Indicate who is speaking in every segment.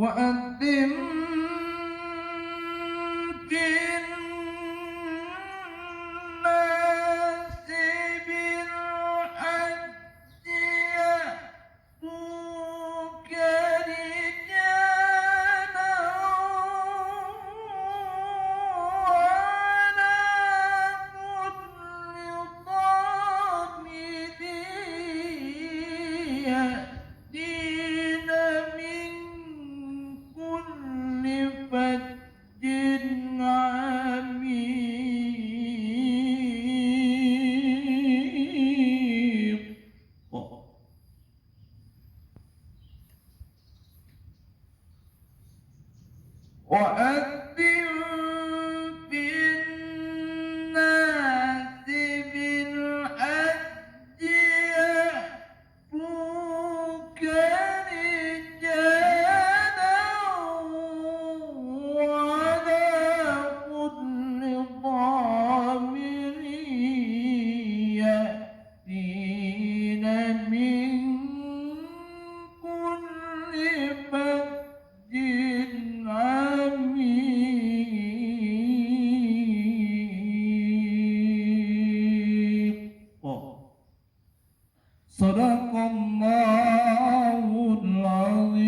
Speaker 1: وأذن في الناس بالحج يأتوك رجالا وعلى كل ضامر يأتين من كل فج عميق وأذن في الناس بالحج يأتوك رجالا وعلى كل ضامر يأتين من كل فج عميق صدق الله العظيم.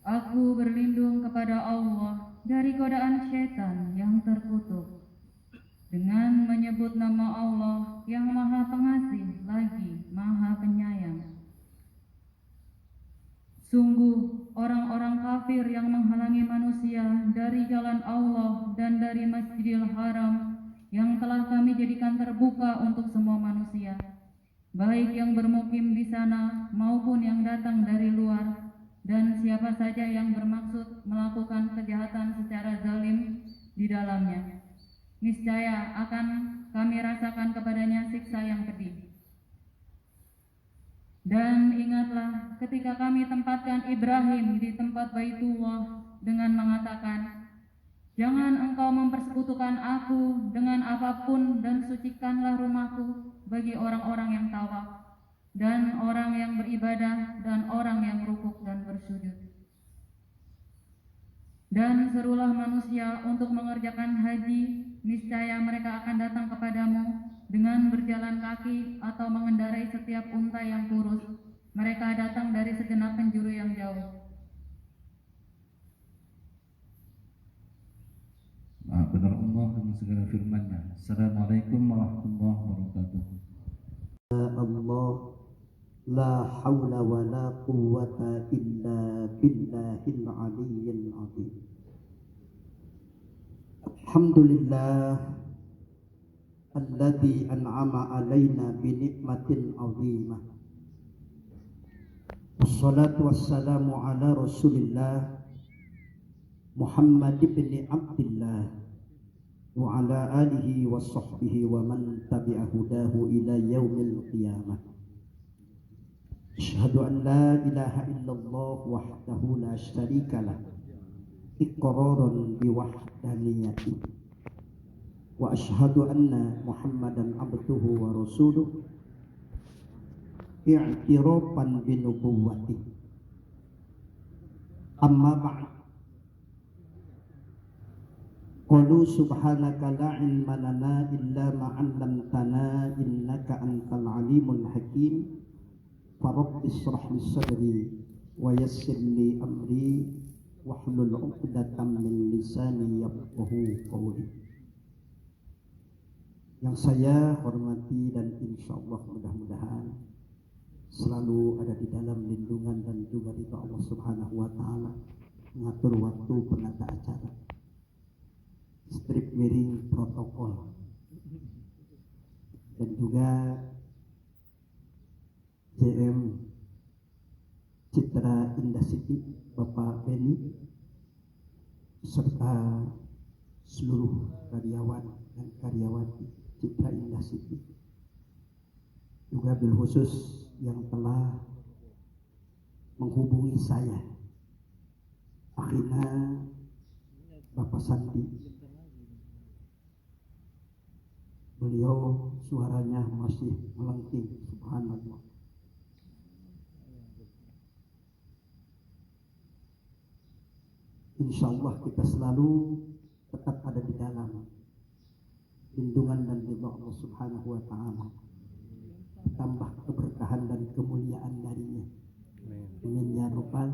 Speaker 2: Aku berlindung kepada Allah dari godaan syaitan yang terkutuk dengan menyebut nama Allah yang Maha Pengasih lagi Maha Penyayang. Sungguh orang-orang kafir yang menghalangi manusia dari jalan Allah dan dari Masjidil Haram yang telah kami jadikan terbuka untuk semua manusia, baik yang bermukim di sana maupun yang datang dari luar, dan siapa saja yang bermaksud melakukan kejahatan secara zalim di dalamnya, niscaya akan kami rasakan kepadanya siksa yang pedih. Dan ingatlah ketika kami tempatkan Ibrahim di tempat Baitullah dengan mengatakan, jangan engkau mempersekutukan aku dengan apapun dan sucikanlah rumahku bagi orang-orang yang tawaf dan orang yang beribadah dan orang yang rukuk dan bersujud. Dan serulah manusia untuk mengerjakan haji, niscaya mereka akan datang kepadamu dengan berjalan kaki atau mengendarai setiap unta yang kurus. Mereka datang dari segenap penjuru yang jauh.
Speaker 1: Benar Allah dengan segala firman-Nya. Assalamualaikum warahmatullahi wabarakatuh.
Speaker 3: Allah la haula wa la quwwata illa billahil aliyyil azim. Alhamdulillah alladzi an'ama alaina bi nikmatin azimah. Wassalatu wassalamu ala Rasulillah Muhammad ibn Abdullah wa ala alihi wa sahbihi wa man tabi'a hudahu ila yaumil qiyamah. Asyhadu an la ilaha illallah wahdahu la syarika lah iqraran bi wahdaniyati wa asyhadu anna Muhammadan abduhu wa rasuluh i'tirafan bi nubuwwati. Amma ba'd. Qalu subhanaka la ilma lana illa ma 'allamtana innaka antal alimul hakim. Farabbi israh li sadri wa yassir li amri wahlul 'uqdatam min lisani yafqahu qawli. Yang saya hormati dan insyaallah mudah-mudahan selalu ada di dalam lindungan dan juga ridha Allah Subhanahu wa taala, mengatur waktu penata acara, strip miring protokol, dan juga JM Citra Indah City Bapak Beni serta seluruh karyawan dan karyawati Citra Indah City, juga bil khusus yang telah menghubungi saya, akhirnya Bapak Sandi Beliau suaranya masih melengking, subhanallah. Insya Allah kita selalu tetap ada di dalam lindungan dan ridha Allah Subhanahu wa Ta'ala. Tambah keberkahan dan kemuliaan darinya. Amin ya rabbal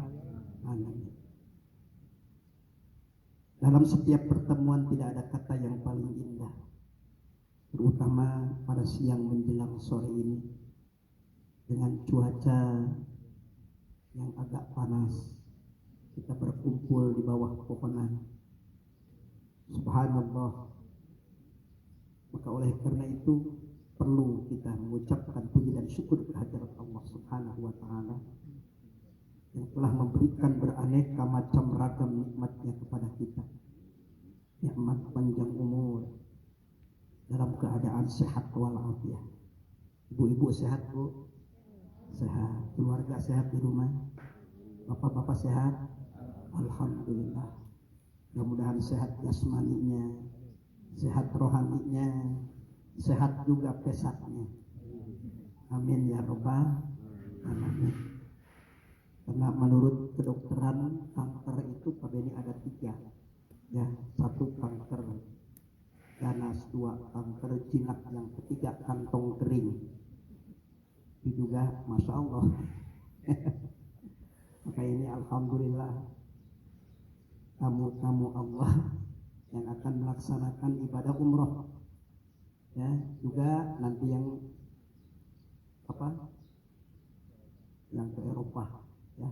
Speaker 3: alamin. Dalam setiap pertemuan tidak ada kata yang paling indah, terutama pada siang menjelang sore ini dengan cuaca yang agak panas. Kita berkumpul di bawah pohonan. Subhanallah. Maka oleh karena itu perlu kita mengucapkan puji dan syukur kehadirat Allah Subhanahu wa Ta'ala yang telah memberikan beraneka macam ragam nikmatnya kepada kita. Nikmat panjang umur dalam keadaan sehat walafiat. Ibu-ibu sehat, Bu? Sehat. Keluarga sehat di rumah? Bapak-bapak sehat? Alhamdulillah. Mudah-mudahan sehat jasmaninya, sehat rohaninya, sehat juga pesatnya. Amin ya rabbal alamin. Karena menurut kedokteran kanker itu pada ini ada 3, ya, 1 kanker ganas, 2 kanker jinak, yang ketiga kantong kering. Itu juga masya Allah. Maka ini alhamdulillah tamu-tamu Allah yang akan melaksanakan ibadah umroh, ya, juga nanti yang ke Eropa, ya,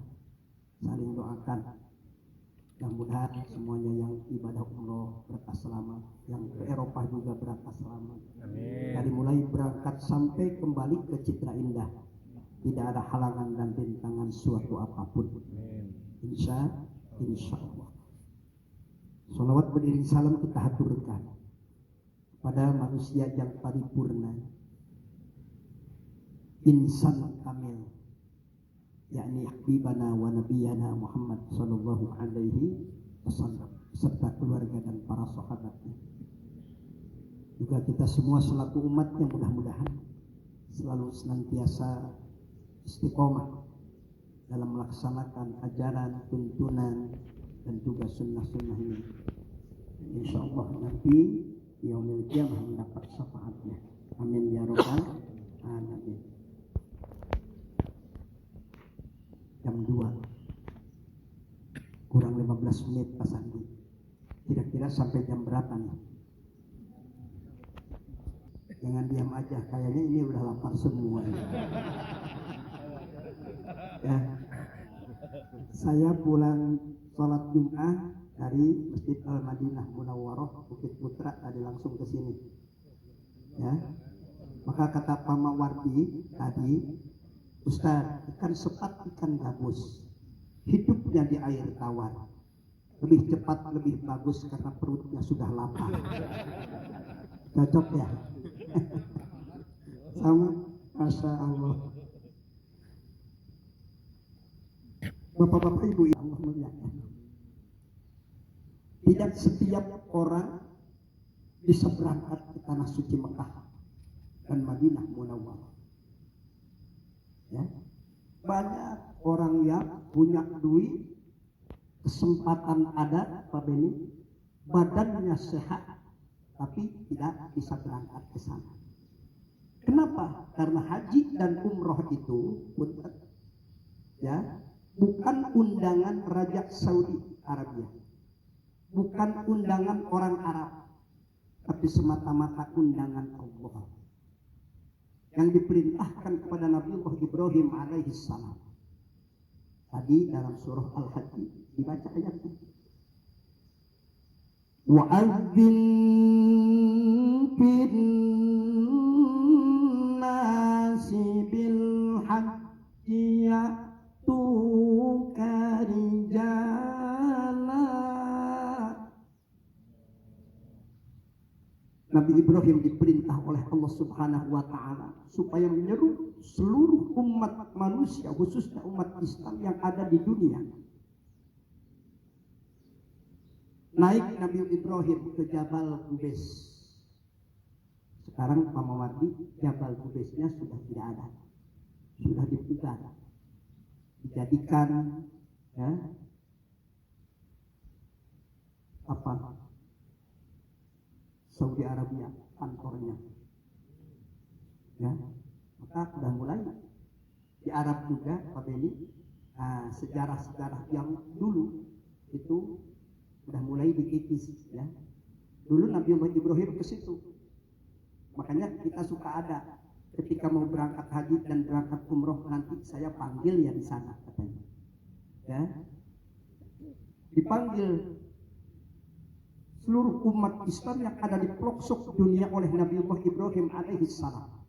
Speaker 3: saling doakan. Mudah-mudahan semuanya yang ibadah umroh berkah selamat, yang ke Eropa juga berkah selamat. Amin. Dari mulai berangkat sampai kembali ke Citra Indah, tidak ada halangan dan rintangan suatu apapun. Insya Allah. Salawat beriring salam kita haturkan pada manusia yang paripurna, insan kamil, yakni habibana wa nabiyana Muhammad sallallahu alaihi wasallam, serta keluarga dan para sahabatnya. Juga kita semua selaku umatnya mudah-mudahan selalu senantiasa istiqomah dalam melaksanakan ajaran, tuntunan, dan juga sunnah-sunnahnya. Insya Allah nanti yaumil qiyamah mendapat syafaatnya. Amin ya rabbal alamin. Jam 2 kurang 15 menit Pak Sandi. Kira-kira sampai jam berapa nih? Jangan diam aja, kayaknya ini udah lapar semua. Ya. Saya pulang sholat Jum'ah dari Masjid Al-Madinah Munawwarah Bukit Putra, tadi langsung ke sini. Ya. Maka kata Pak Mawardi tadi, Ustaz, ikan sepat, ikan gabus, hidupnya di air tawar, lebih cepat, lebih bagus karena perutnya sudah lapar. Cocok ya? Sama, Masya Allah. Bapak-bapak, ibu, ya Allah muliakan. Tidak setiap orang bisa berangkat ke tanah suci Mekah dan Madinah Munawwarah. Ya. Banyak orang yang punya duit, kesempatan ada, Pak Beni, badannya sehat, tapi tidak bisa berangkat ke sana. Kenapa? Karena haji dan umroh itu ya, bukan undangan Raja Saudi Arabia, bukan undangan orang Arab, tapi semata-mata undangan Allah yang diperintahkan kepada Nabiullah Ibrahim alaihissalam. Tadi dalam surah Al-Hajj dibaca ayatnya. Wa'adzin bin nasi bil hajji ya'tuka rijala. Nabi Ibrahim diperintah oleh Allah Subhanahu wa Ta'ala supaya menyeru seluruh umat manusia, khususnya umat Islam yang ada di dunia. Naik Nabi Ibrahim ke Jabal Qubais, Sekarang Pak Mawardi, Jabal Kubesnya sudah tidak ada, sudah dipugar, dijadikan ya apa Saudi Arabia kantornya, ya. Maka sudah mulai di Arab juga Pak Beni, sejarah-sejarah yang dulu itu sudah mulai dikikis, ya. Dulu Nabi Ibrahim ke situ, makanya kita suka ada ketika mau berangkat haji dan berangkat umroh, nanti saya panggil ya di sana katanya, ya. Dipanggil seluruh umat Islam yang ada di pelosok dunia oleh Nabiullah Ibrahim alaihissalam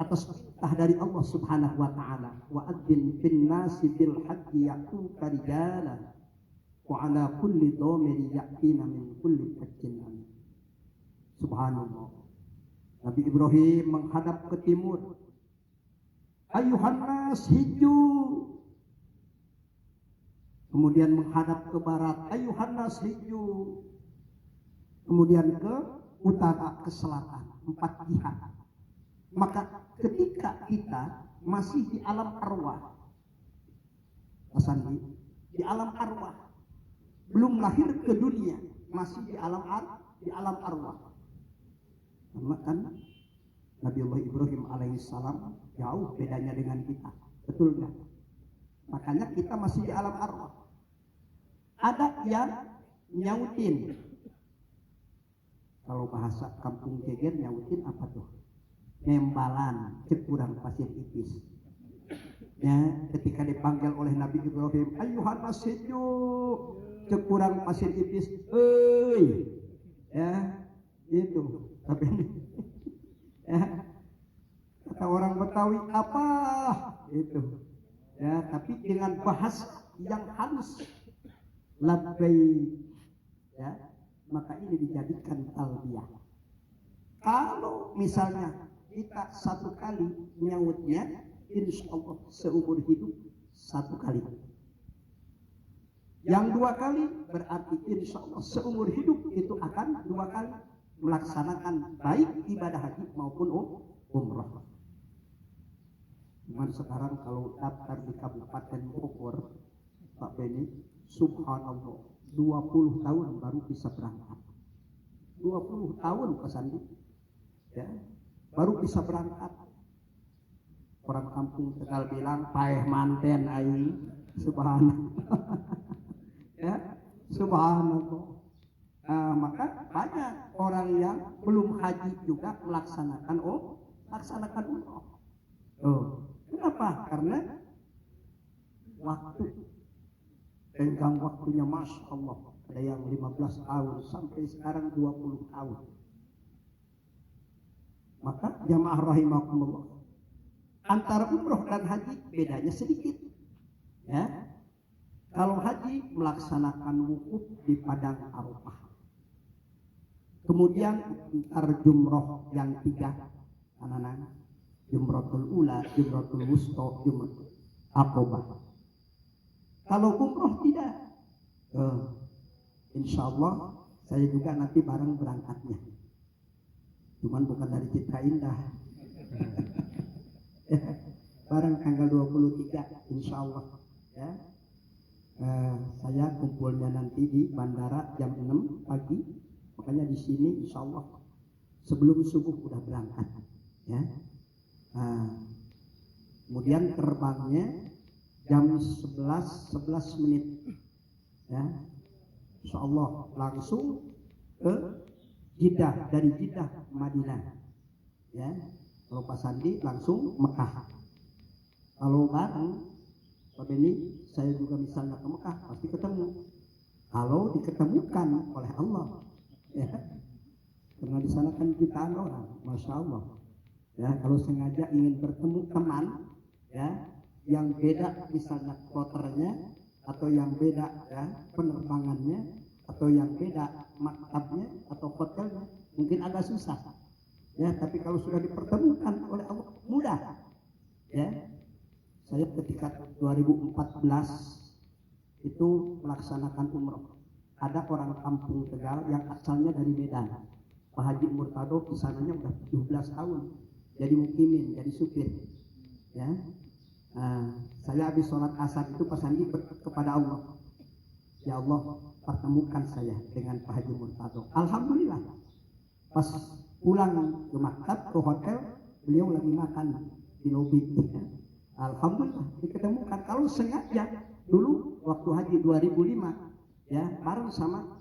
Speaker 3: atas perintah dari Allah Subhanahu wa taala, wa adzin fin nasi bil haji ya'tuka rijalan wa ala kulli dhamiri ya'tina min kulli fajjin amin. Subhanallah. Nabi Ibrahim menghadap ke timur. Ayuhan nas hiju. Kemudian menghadap ke barat. Ayuhan nas hiju. Kemudian ke utara, ke selatan, 4 jihad. Maka ketika kita masih di alam arwah, Mas Andi, di alam arwah, belum lahir ke dunia, masih di alam arwah. Karena kan Nabiullah Ibrahim alaihissalam jauh bedanya dengan kita, betul nggak? Makanya kita masih di alam arwah. Ada yang nyautin. Kalau bahasa kampung geger nyautin apa tuh? Nembalan, cekurang pasir ipis. Ya, ketika dipanggil oleh Nabi Ibrahim, ayuhan masjidju, cekurang pasir ipis, hei, ya, itu. Tapi ya, kata orang Betawi apa? Itu. Ya, tapi dengan bahasa yang halus, labbaik, ya. Maka ini dijadikan talbiyah. Kalau misalnya kita 1 kali nyautnya, insya Allah seumur hidup 1 kali. Yang 2 kali berarti insya Allah seumur hidup itu akan 2 kali melaksanakan baik ibadah haji maupun umrah. Cuman sekarang kalau daftar di Kabupaten Bogor, Pak Beni, subhanallah, 20 tahun baru bisa berangkat. 20 tahun Pak Sandi, ya, baru bisa berangkat. Orang kampung Tegal bilang paeh manten aing, subhanallah. Ya, subhanallah. Maka banyak orang yang belum haji juga melaksanakan umrah. Kenapa? Karena waktu tenggang waktunya Masya Allah, ada yang 15 tahun sampai sekarang 20 tahun. Maka jamaah rahimakumullah, antara umroh dan haji bedanya sedikit, ya. Kalau haji melaksanakan wukuf di padang Arafah, kemudian antar jumroh yang 3, anak-anak, jumratul ula, jumratul wusta, jumratul aqobah. Kalau umroh tidak, insya Allah saya juga nanti bareng berangkatnya. Cuman bukan dari Citra Indah. Bareng tanggal 23, insya Allah. Ya. Saya kumpulnya nanti di bandara jam 6 pagi. Makanya di sini insya Allah sebelum subuh udah berangkat. Ya. Kemudian terbangnya jam 11 menit, ya, insya Allah langsung ke Jeddah, dari Jeddah Madinah, ya. Kalau Pak Sandi langsung Mekah. Kalau bareng Pak Beni, saya juga misalnya ke Mekah pasti ketemu. Kalau diketemukan oleh Allah, ya, karena di sana kan jutaan orang, masya Allah. Ya, kalau sengaja ingin bertemu teman, ya, yang beda misalnya kloternya, atau yang beda, ya, penerbangannya, atau yang beda maktabnya atau hotelnya, mungkin agak susah, ya. Tapi kalau sudah dipertemukan oleh Allah, mudah, ya. Saya ketika 2014 itu melaksanakan umroh, ada orang kampung Tegal yang asalnya dari Medan, Pak Haji Murtado kesananya udah 17 tahun jadi mukimin, jadi supir. Ya, saya habis sholat asar itu Pak Sandi kepada Allah, ya Allah pertemukan saya dengan Pak Haji Murtado. Alhamdulillah, pas pulang ke maktab ke hotel beliau lagi makan di lobi. Alhamdulillah diketemukan. Kalau sengaja dulu waktu haji 2005 ya bareng sama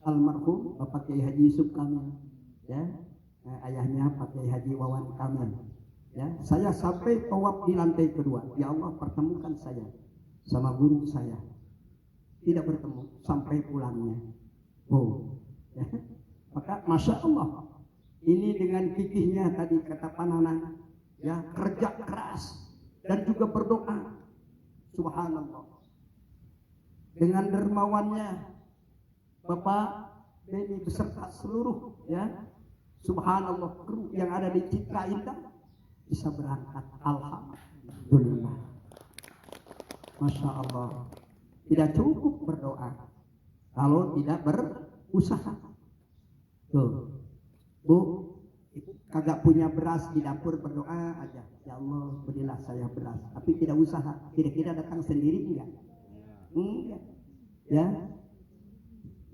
Speaker 3: almarhum Bapak Kiai Haji Yusuf Kamil, ya, ayahnya Pak Kiai Haji Wawan Kamil. Ya, saya sampai tawaf di lantai kedua. Ya Allah pertemukan saya sama guru saya. Tidak bertemu sampai pulangnya. Oh, ya. Maka masya Allah ini dengan gigihnya tadi kata Panana, ya kerja keras dan juga berdoa. Subhanallah. Dengan dermawannya Bapak Beni beserta seluruh ya subhanallah kru yang ada di Citra Indah bisa berangkat. Alhamdulillah. Masya Allah. Tidak cukup berdoa kalau tidak berusaha. Tuh, Bu, kagak punya beras di dapur berdoa aja. Ya Allah berilah saya beras. Tapi tidak usaha. Kira-kira datang sendiri enggak? Enggak. Ya.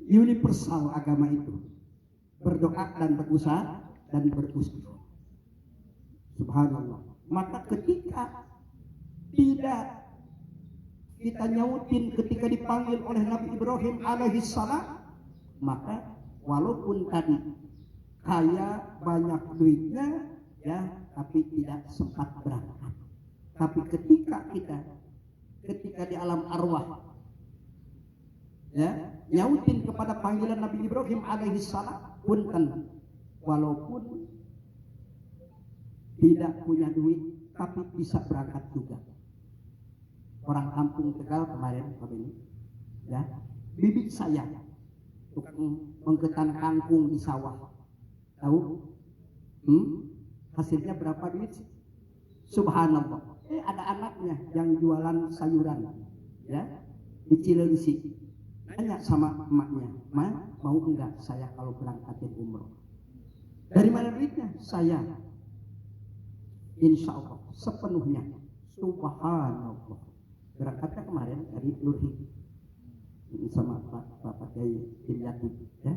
Speaker 3: Universal agama itu berdoa dan berusaha dan berusaha. Subhanallah. Maka ketika tidak kita nyautin ketika dipanggil oleh Nabi Ibrahim alaihissalam, maka walaupun tadi kaya banyak duitnya ya tapi tidak sempat berangkat. Tapi ketika di alam arwah ya nyautin kepada panggilan Nabi Ibrahim alaihissalam, punten walaupun tidak punya duit tapi bisa berangkat juga. Orang kampung Tegal kemarin ini ya bibit saya tukang mengketan kangkung di sawah, tahu hasilnya berapa duit? Subhanallah. Ada anaknya yang jualan sayuran ya di Cilengsi. Tanya sama emaknya, Ma, mau enggak saya kalau berangkatin umroh? Dari mana duitnya? Saya. Insya Allah sepenuhnya. Subhanallah. Berangkatnya kemarin dari Nurhi sama Bapak Kiai Dimyati, ya.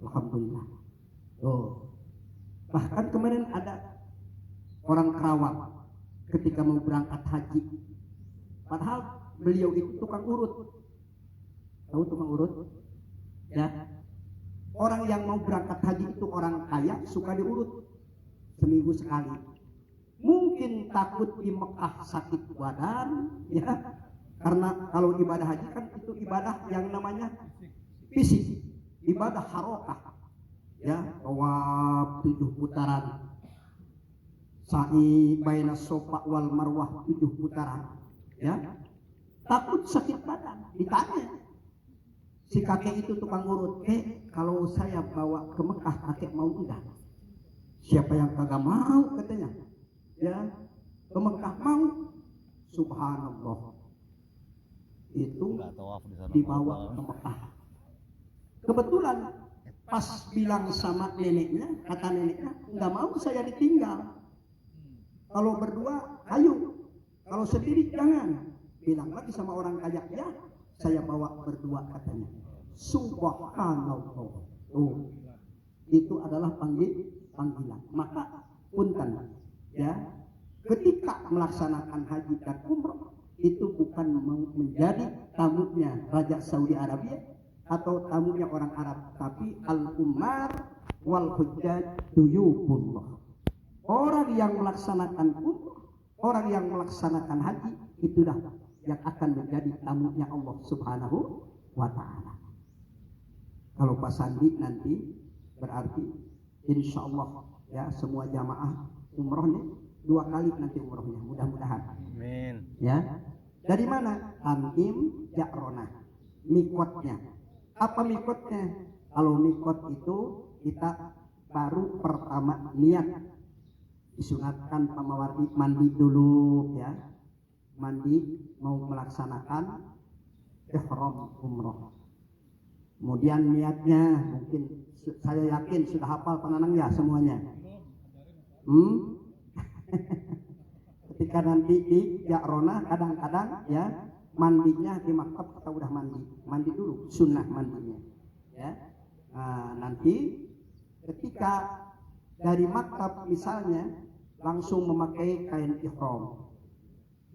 Speaker 3: Alhamdulillah. Oh. Bahkan kemarin ada orang Kerawang ketika mau berangkat haji. Padahal beliau itu tukang urut. Tahu tukang urut? Ya. Orang yang mau berangkat haji itu orang kaya, suka diurut seminggu sekali. Mungkin takut di Mekah sakit badan, ya. Karena kalau ibadah haji kan itu ibadah yang namanya fisik, ibadah harokah. Ya, tawaf 7 putaran. Sa'i baina Safa wal Marwah 7 putaran. Ya. Takut sakit badan, ditanya. Si kakek itu tukang urut, kalau saya bawa ke Mekah kakek mau enggak? Siapa yang kagak mau katanya? Ya, ke Mekah mau. Subhanallah. Itu dibawa ke Mekah. Kebetulan pas bilang sama neneknya, kata neneknya, enggak mau saya ditinggal. Kalau berdua, ayo. Kalau sendiri jangan. Bilang lagi sama orang kaya, ya. Saya bawa berdua katanya. Subhanallah. Oh, itu adalah panggilan. Maka punten ya, ketika melaksanakan haji dan umroh itu bukan menjadi tamunya Raja Saudi Arabia atau tamunya orang Arab, tapi al-ummar wal hujjaj duyubullah. Orang yang melaksanakan umroh, orang yang melaksanakan haji itulah yang akan menjadi tamunya Allah Subhanahu wa ta'ala. Kalau Pak Sandi nanti berarti insya Allah ya semua jamaah umroh nih 2 kali nanti umrohnya, mudah-mudahan. Amin. Ya. Dari mana? Tan'im Ja'ronah. Mikotnya. Apa mikotnya? Kalau mikot itu kita baru pertama niat disunatkan pamawardi mandi dulu ya. Mandi mau melaksanakan ihram umroh. Kemudian niatnya mungkin Saya yakin sudah hafal penanang ya semuanya. Ketika nanti di Ja'rona kadang-kadang ya mandinya di maktab kita udah mandi dulu, sunnah mandinya ya. Nah, nanti ketika dari maktab misalnya langsung memakai kain ihram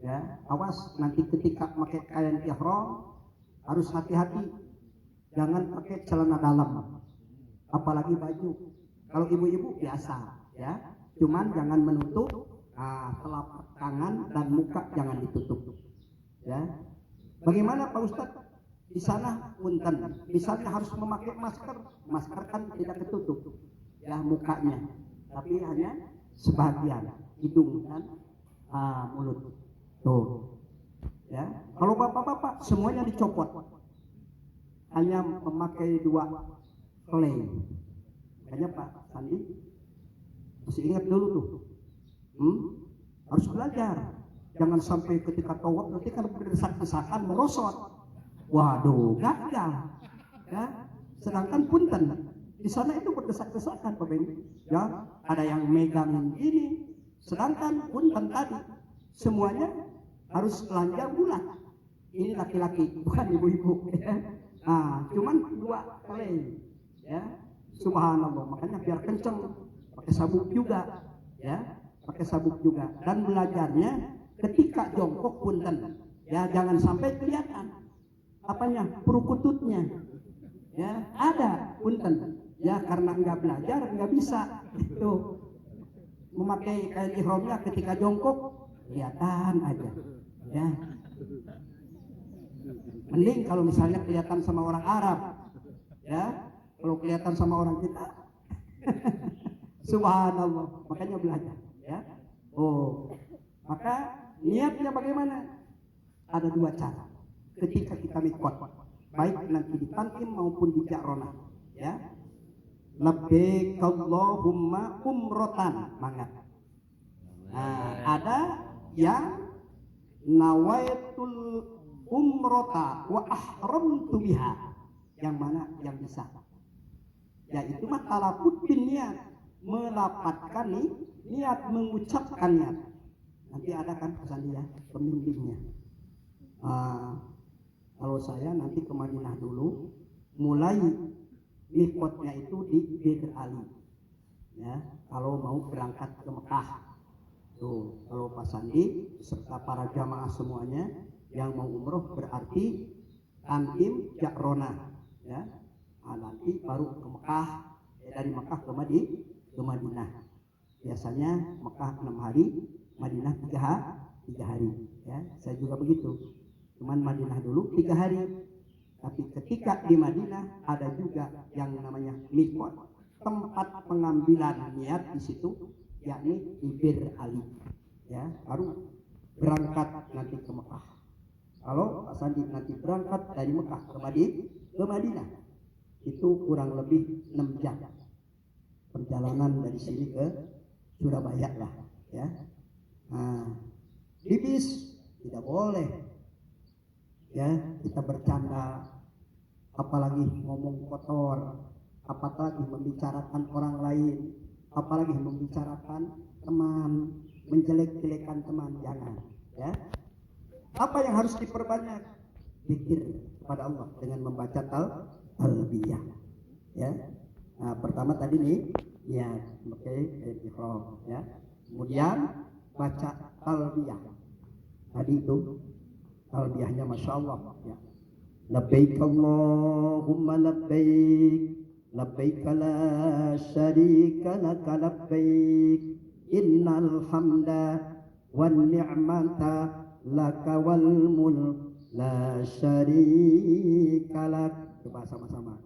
Speaker 3: ya, awas nanti ketika memakai kain ihram harus hati-hati, jangan pakai celana dalam apalagi baju. Kalau ibu-ibu biasa ya, cuman jangan menutup telapak tangan dan muka, jangan ditutup ya. Bagaimana Pak Ustadz? Di sana punten, misalnya harus memakai masker kan tidak ketutup ya mukanya, tapi hanya sebagian hidung dan mulut tuh ya. Kalau bapak-bapak semuanya dicopot, hanya memakai 2 helai. Makanya Pak Sandi masih ingat dulu tuh, harus belajar. Jangan sampai ketika tawaf nanti kan berdesak-desakan merosot. Waduh, gagal. Ya, sedangkan punten di sana itu berdesak-desakan Pak Benny. Ya, ada yang megangin ini, sedangkan punten tadi semuanya harus telanjang bulat. Ini laki-laki, bukan ibu-ibu. Ya. Cuman 2 helai. Ya, subhanallah. Makanya biar kenceng, pakai sabuk juga. Ya, pakai sabuk juga. Dan belajarnya ketika jongkok punten, ya jangan sampai kelihatan apanya perukututnya, ya ada punten, ya karena nggak belajar nggak bisa itu memakai kain ihramnya ketika jongkok kelihatan aja, ya. Mending kalau misalnya kelihatan sama orang Arab, ya kalau kelihatan sama orang kita, subhanallah, makanya belajar, ya. Maka niatnya bagaimana? Ada 2 cara ketika kita mikot, baik nanti di Tan'im maupun di Ja'rona ya. Labbaik Allahumma umrotan, mangga. Ada yang nawaitul umrota wa ahramtu biha, yang mana yang bisa, yaitu talafut bin niat, melapatkan niat, mengucapkan niat. Nanti ada kan pesan dia pembimbingnya. Kalau saya nanti ke Madinah dulu, mulai mikotnya itu di Bir Ali. Ya, kalau mau berangkat ke Mekah. Tuh, kalau Pak Sandi serta para jamaah semuanya yang mau umroh berarti Tan'im Ja'rona. Ya, nanti baru ke Mekah, dari Mekah ke Madinah. Biasanya Mekah 6 hari, Madinah 3 hari ya. Saya juga begitu, cuman Madinah dulu 3 hari. Tapi ketika di Madinah ada juga yang namanya mikot, tempat pengambilan niat di situ, yakni di Bir Ali ya, baru berangkat nanti ke Mekah. Kalau Pak Sandi nanti berangkat dari Mekah ke Madinah itu kurang lebih 6 jam perjalanan dari sini ke Surabaya lah ya. Di bis tidak boleh ya kita bercanda, apalagi ngomong kotor, apalagi membicarakan orang lain, apalagi membicarakan teman, menjelek-jelekan teman, jangan ya. Apa yang harus diperbanyak? Zikir kepada Allah dengan membaca talbiyah ya. Pertama tadi nih ya, ihram ya, kemudian baca talbiyah. Tadi itu talbiyahnya masya Allah ya. Labbaik Allahumma labbaik, labbaik la syarika laka labbaik, innal hamda wan ni'mata laka wal mulk la syarika lak. Coba sama-sama.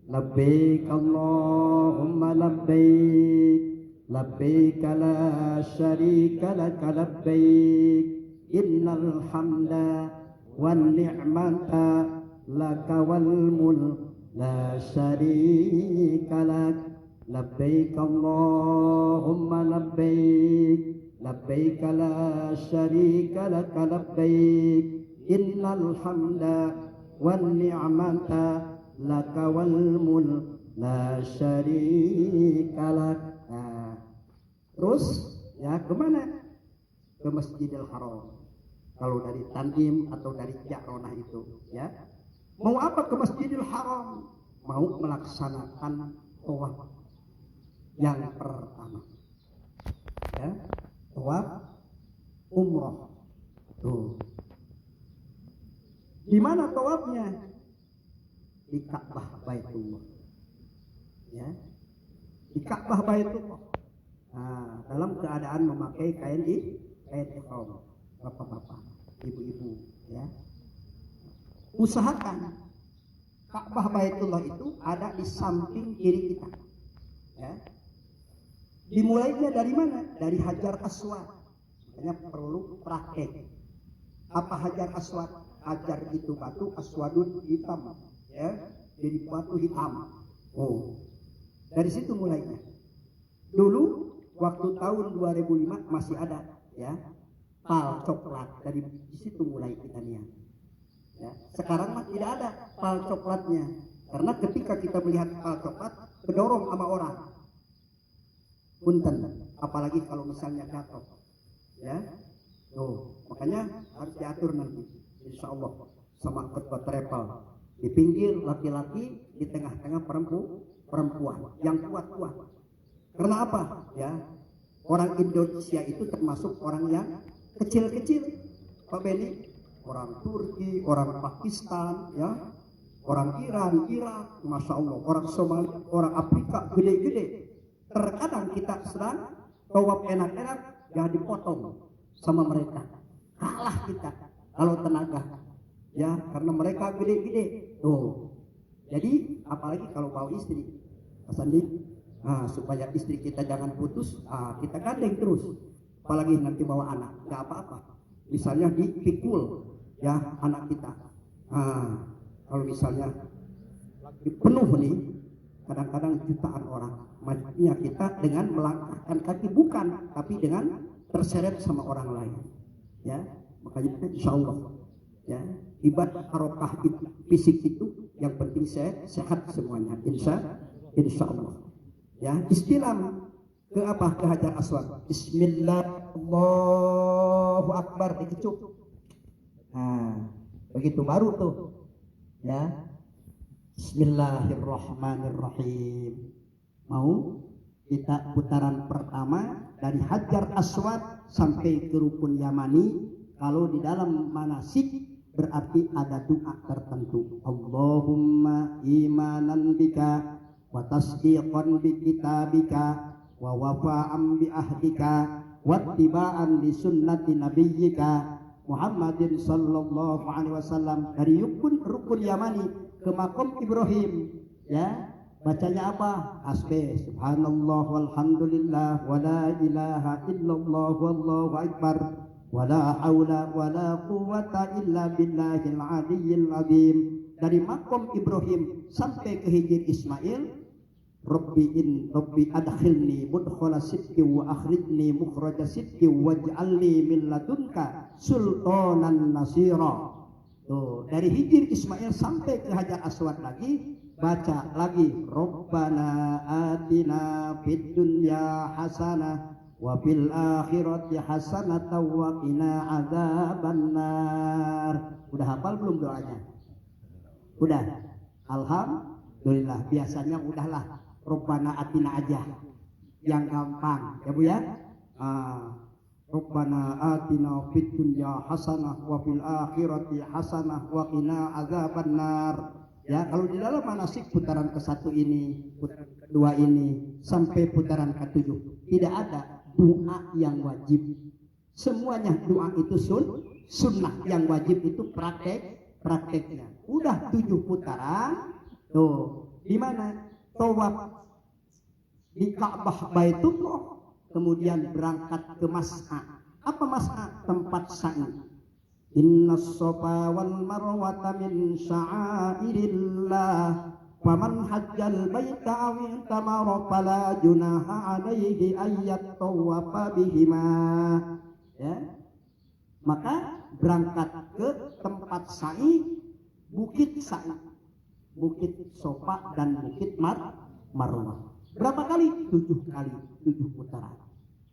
Speaker 3: Labbaik Allahumma labbaik, labbaik la syarika laka labbaik, innal hamda wan ni'mata laka wal mulk la syarika lak. Labbaik Allahumma labbaik, labbaik la syarika laka labbaik, innal hamda wan ni'mata laka wal mulk la syarikalah. Nah, terus ya kemana? Ke Masjidil Haram. Kalau dari Tan'im atau dari Ja'ronah itu, ya. Mau apa ke Masjidil Haram? Mau melaksanakan tawaf yang pertama. Ya, tawaf umroh. Tuh. Di mana tawafnya? Di Ka'bah Baitullah. Ya. Di Ka'bah Baitullah. Nah, dalam keadaan memakai kain ihram. Bapak-bapak, ibu-ibu, ya. Usahakan Ka'bah Baitullah itu ada di samping kiri kita. Ya. Dimulainya dari mana? Dari Hajar Aswad. Makanya perlu praktek. Apa Hajar Aswad? Hajar itu batu, aswadun hitam, ya. Jadi batu hitam. Oh, dari situ mulainya. Dulu waktu tahun 2005 masih ada, ya, pal coklat. Dari situ mulai kita niat. Ya. Sekarang mah tidak ada pal coklatnya, karena ketika kita melihat pal coklat kedorong sama orang. Punten, apalagi kalau misalnya gatot, ya. Tuh, makanya harus diatur nanti, insya Allah, sama ketua travel. Di pinggir laki-laki, di tengah-tengah perempuan yang kuat-kuat. Karena apa? Ya, orang Indonesia itu termasuk orang yang kecil-kecil, Pak Beni. Orang Turki, orang Pakistan, ya, orang Iran, Irak, masya Allah, orang Somalia, orang Afrika gede-gede. Terkadang kita sedang tawaf enak-enak, jangan dipotong sama mereka. Kalah kita kalau tenaga, ya, karena mereka gede-gede. Tuh. Jadi apalagi kalau bawa istri, Mas Andi, nah, supaya istri kita jangan putus, kita gandeng terus. Apalagi nanti bawa anak, nggak apa-apa. Misalnya dipikul, ya, anak kita. Kalau misalnya penuh nih, kadang-kadang jutaan orang, majunya kita dengan melangkahkan kaki bukan, tapi dengan terseret sama orang lain. Ya, makanya insya Allah, ya, ibadah harokah fisik itu yang penting sehat semuanya, insya Allah. Ya, istilam ke apa? Ke Hajar Aswad. Bismillah, Allahu Akbar, dikecup. Nah, begitu baru tuh, ya. Bismillahirrahmanirrahim. Mau kita putaran pertama dari Hajar Aswad sampai ke Rukun Yamani. Kalau di dalam manasik berarti ada doa tertentu. Allahumma imanan bika wa tasdiqan bi kitabika wa wafa'an bi ahdika wa ittiba'an li sunnati nabiyyika Muhammadin sallallahu alaihi wasallam. Dari rukun Yamani ke makom Ibrahim, ya, bacanya apa? Hasbi subhanallah walhamdulillah wa la ilaha illallah wallahu akbar wa la haula wa la quwwata illa billahil aliyyil azim. Dari makom Ibrahim sampai ke Hijr Ismail, Rabbi adkhilni mudkhala sidqi wa akhrijni mukhraja sidqi waj'alni min ladunka sultanan nasira. Tuh, dari Hijr Ismail sampai ke Hajar Aswad lagi, baca lagi Rabbana atina fid dunya hasanah wa fil akhirati hasanah wa qina adzabannar. Udah hafal belum doanya? Udah. Alhamdulillah, biasanya udahlah. Rabbana atina aja yang gampang, ya Bu, ya. Rabbana atina fid dunya hasanah wa fil akhirati hasanah wa qina adzabannar. Ya, kalau di dalam manasik putaran ke-1 ini, putaran kedua ini sampai putaran ke-7 tidak ada doa yang wajib. Semuanya doa itu sunnah, yang wajib itu prakteknya. Udah 7 putaran. Tuh, di mana? Tawaf di Ka'bah Baitullah, kemudian berangkat ke Mas'a. Apa Mas'a? Tempat sa'i. Innas safa wal marwata min sya'airillah faman hajjal baita aw i'tamara fala junaha alaihi ayyat tawafa bihima. Ya. Maka berangkat ke tempat sa'i, bukit sa'i. Bukit Sofa dan Bukit Marwah. Berapa kali? 7 kali, 7 putaran.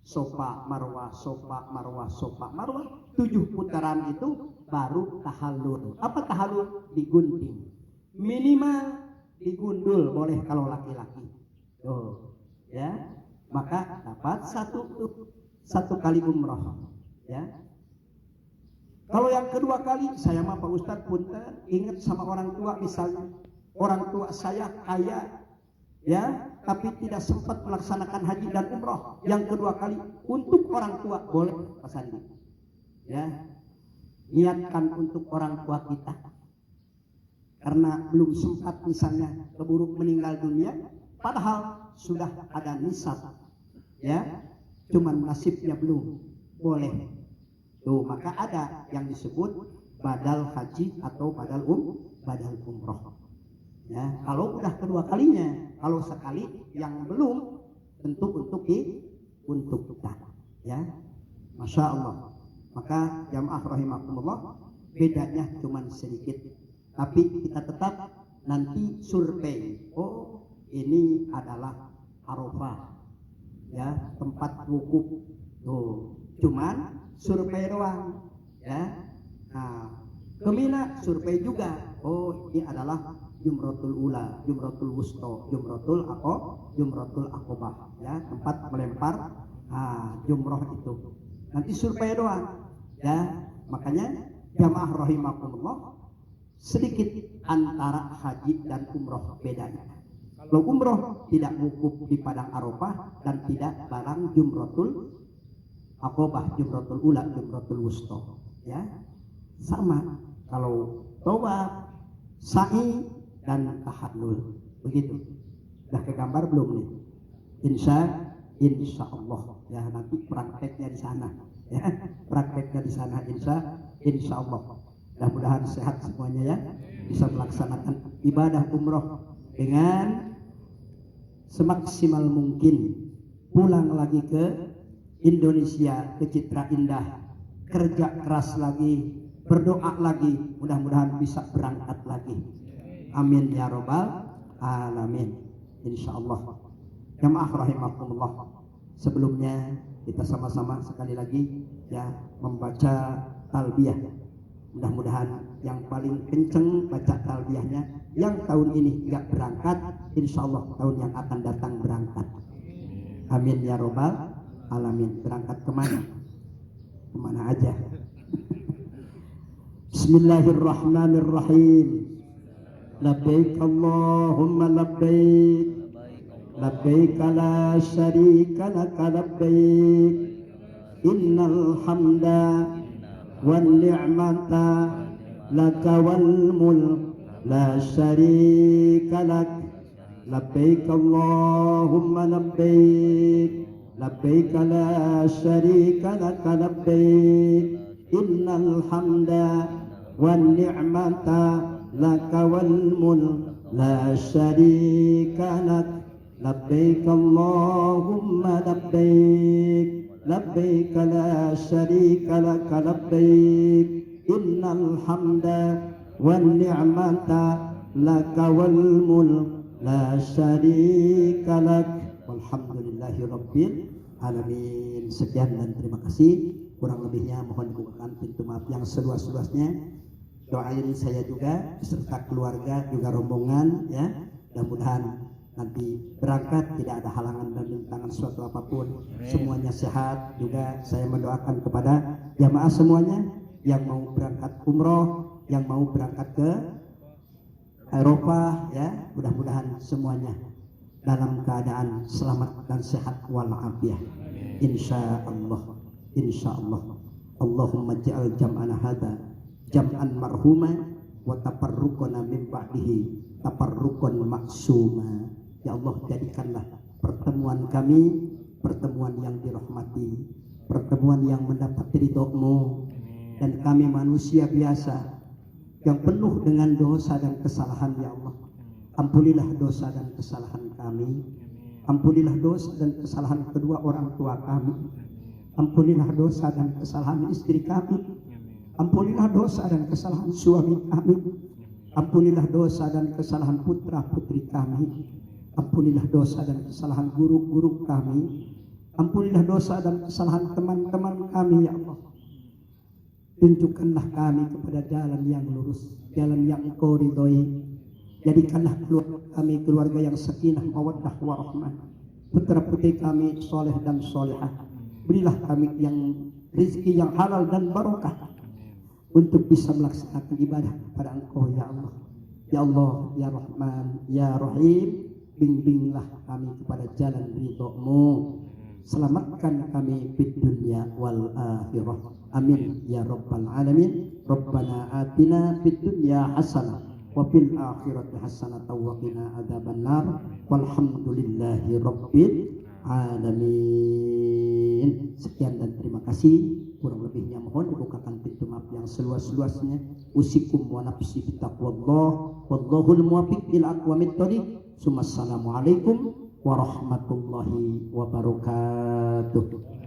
Speaker 3: Sofa Marwah, Sofa Marwah, Sofa Marwah. 7 putaran itu baru tahallul. Apa tahallul? Digunting. Minimal digundul boleh kalau laki-laki. Tuh, ya. Maka dapat satu kali umroh, ya. Kalau yang kedua kali, saya mah Pak Ustadz punten, ingat sama orang tua misalnya, orang tua saya kaya, ya, tapi tidak sempat melaksanakan haji dan umroh. Yang kedua kali untuk orang tua boleh Pak Sandi, ya, niatkan untuk orang tua kita, karena belum sempat misalnya keburu meninggal dunia, padahal sudah ada nisab, ya, cuman nasibnya belum boleh. Tuh, maka ada yang disebut badal haji atau badal umroh. Ya, kalau udah kedua kalinya, kalau sekali yang belum tentu untuk kita. Ya, masya Allah. Maka jamaah rahimakumullah, bedanya cuman sedikit, tapi kita tetap nanti survei. Oh, ini adalah Arafah, ya, tempat wukuf. Tuh, cuman survei doang, ya. Nah, ke Mina survei juga. Oh, ini adalah Jumratul Ula, Jumratul Wusta, Jumratul Aqobah, ya, tempat melempar jumroh itu. Nanti survei doang, ya. Makanya jamaah rahimakumullah, sedikit antara haji dan umroh bedanya. Kalau umroh tidak wukuf di padang Arafah dan tidak barang Jumratul Aqobah, Jumratul Ula, Jumratul Wusta, ya. Sama kalau tawaf, sa'i dan tahallul. Begitu. Udah ke gambar belum nih? Insya Allah, ya, nanti prakteknya di sana, ya. Prakteknya di sana insya Allah. Mudah-mudahan sehat semuanya, ya. Bisa melaksanakan ibadah umroh dengan semaksimal mungkin. Pulang lagi ke Indonesia, ke Citra Indah, kerja keras lagi, berdoa lagi, mudah-mudahan bisa berangkat lagi. Amin ya robbal alamin. Insyaallah. Jamaah rahimakumullah. Sebelumnya kita sama-sama sekali lagi, ya, membaca talbiyah. Mudah-mudahan yang paling kenceng baca talbiyahnya, yang tahun ini nggak berangkat, insyaallah tahun yang akan datang berangkat. Amin ya robbal alamin. Berangkat kemana? Kemana aja. Bismillahirrahmanirrahim. Labbaik Allahumma labbaik, labbaik la syarika laka labbaik, innal hamda wan ni'mata laka wal mulk la syarika lak. Labbaik Allahumma labbaik, labbaik la syarika laka labbaik, innal hamda wan ni'mata laka wal mulk la syarika lak. Labbaik Allahumma labbaik, labbaik la syarika laka labbaik, innal hamda wan ni'mata laka wal mulk la syarika lak. Walhamdulillahi rabbil alamin. Sekian dan terima kasih. Kurang lebihnya mohon dibukakan pintu maaf yang seluas-luasnya. Doain saya juga beserta keluarga juga rombongan, ya. Mudah-mudahan nanti berangkat tidak ada halangan dan rintangan suatu apapun. Semuanya sehat. Juga saya mendoakan kepada jamaah semuanya yang mau berangkat umroh, yang mau berangkat ke Eropa, ya. Mudah-mudahan semuanya dalam keadaan selamat dan sehat walafiat. Insyaallah. Insyaallah. Allahumma ja'al jam'ana hadza jam'an marhuma wa tafarruqana min ba'dihi tafarruqan maksuma. Ya Allah, jadikanlah pertemuan kami pertemuan yang dirahmati, pertemuan yang mendapat ridho-Mu, dan kami manusia biasa yang penuh dengan dosa dan kesalahan. Ya Allah, ampunilah dosa dan kesalahan kami, ampunilah dosa dan kesalahan kedua orang tua kami, ampunilah dosa dan kesalahan istri kami, ampunilah dosa dan kesalahan suami kami, Ampunilah dosa dan kesalahan putra-putri kami. Ampunilah dosa dan kesalahan guru-guru kami. Ampunilah dosa dan kesalahan teman-teman kami ya Allah. Tunjukkanlah kami kepada jalan yang lurus, jalan yang Engkau ridhoi. Jadikanlah keluarga kami keluarga yang sakinah, mawaddah, warahmah. Putra-putri kami soleh dan solehah. Berilah kami yang rezeki yang halal dan barokah untuk bisa melaksanakan ibadah kepada Engkau ya Allah. Ya Allah, ya Rahman, ya Rahim, bimbinglah kami kepada jalan ridho-Mu. Selamatkan kami di dunia wal akhirah. Amin ya rabbal alamin. Rabbana atina fid dunya hasanah wa fil akhirati hasanah wa qina adzabannar. Walhamdulillahi rabbil alamin. Sekian dan terima kasih. Kurang lebihnya mohon dibukakan pintu maaf yang seluas-luasnya. Usikum wa nafsi bittaqwallah wallahul muwaffiq ila aqwamit thoriq. Assalamualaikum warahmatullahi wabarakatuh.